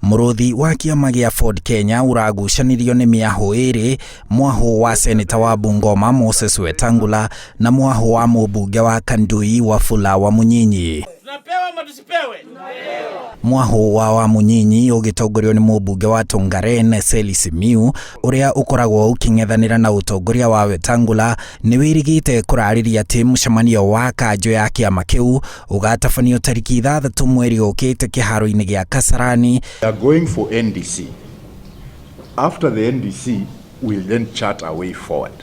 Mũrũthi wa kĩama gĩa Ford Kenya ũragucanirio nĩ mĩahũ ĩrĩ, mwahũ wa seneta wa Bungoma Moses Wetangula na mwahũ wa mũmbunge wa Kandui Wafula wa Munyinyi. Tunapewa ama tusipewe? Mwahũ wa Wamunyinyi ũgĩtongorio nĩ mũmbunge wa Tongaren Seli Simiu ũrĩa ũkoragwo ũkĩng'ethanĩra na ũtongoria wa Wetangula nĩ wĩrĩgĩte kũrarĩria atĩ mũcemanio wa kanjũ ya kĩama kĩu ũgatabanio tariki 6 mweri ũkĩte kĩharo-inĩ gĩa Kasarani. We are going for NDC. After the NDC, we'll then chart our way forward.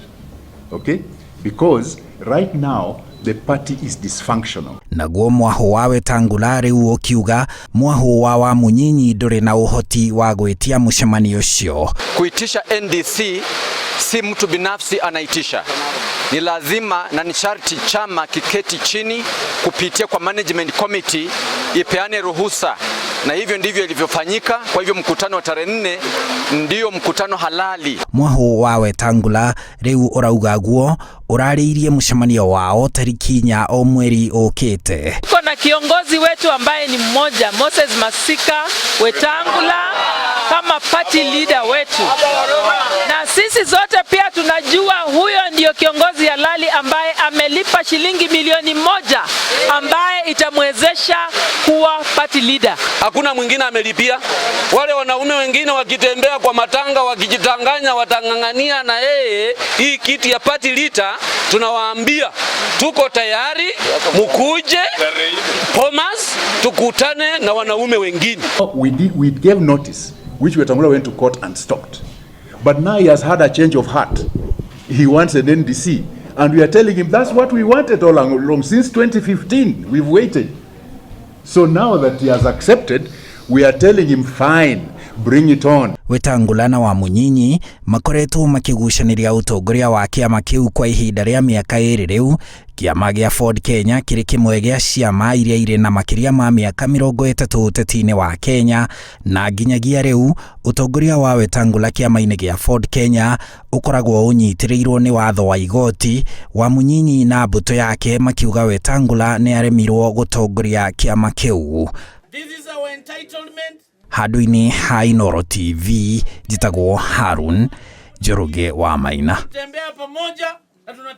Okay? Because right now the party is dysfunctional. Naguo mwahũ wa Wetangula rĩu ũkiuga mwahũ wa Wamunyinyi ndũrĩ na ũhoti wa gwĩtia mũcemanio ũcio. Kuitisha NDC si mtu binafsi anaitisha. Ni lazima na ni sharti chama kiketi chini kupitia kwa management committee ipeane ruhusa, na hivyo ndivyo ilivyofanyika. Kwa hivyo mkutano wa tarehe 4 ndio mkutano halali. Mwahũ wa Wetangula rĩu ũrauga guo ũrarĩirie mũcemanio wao tariki 4 o mweri ũkĩte. Kuna kiongozi wetu ambaye ni mmoja, Moses Masika Wetangula, kama party leader wetu, na sisi zote pia tunajua huyo ndio kiongozi halali ambaye amelipa shilingi milioni 1 ambaye itamwezesha kuwa party leader. Hakuna mwingine amelipia. Wale wanaume wengine wakitembea kwa matanga wakijitanganya watangangania na yeye hii kiti ya party leader, tunawaambia tuko tayari, mkuje Thomas tukutane na wanaume wengine. We gave notice which Wetangula went to court and stopped. But now he has had a change of heart. He wants an NDC. And we are telling him that's what we wanted all along. Since 2015, we've waited. So now that he has accepted, we are telling him, fine, bring it on. Wetangula na Wamunyinyi makoretwo makĩgucanĩria ũtongoria wa kĩama kĩu kwa ihinda rĩa mĩaka 2 rĩu. Kĩama gĩa Ford Kenya kĩrĩ kĩmwe gĩa ciama iria irĩ na makĩria ma mĩaka 30 ũteti-inĩ wa Kenya, na nginyagia rĩu ũtongoria wa Wetangula kĩama-inĩ gĩa Ford Kenya ũkoragwo ũnyitĩrĩirwo nĩ watho wa igoti. Wamunyinyi na mbũtũ yake makiuga Wetangula nĩ aremirwo gũtongoria kĩama kĩu. This is our entitlement. Handũ-inĩ ha Inooro TV, njĩtagwo Harun Njoroge wa Maina. Tembea pamoja na tunataka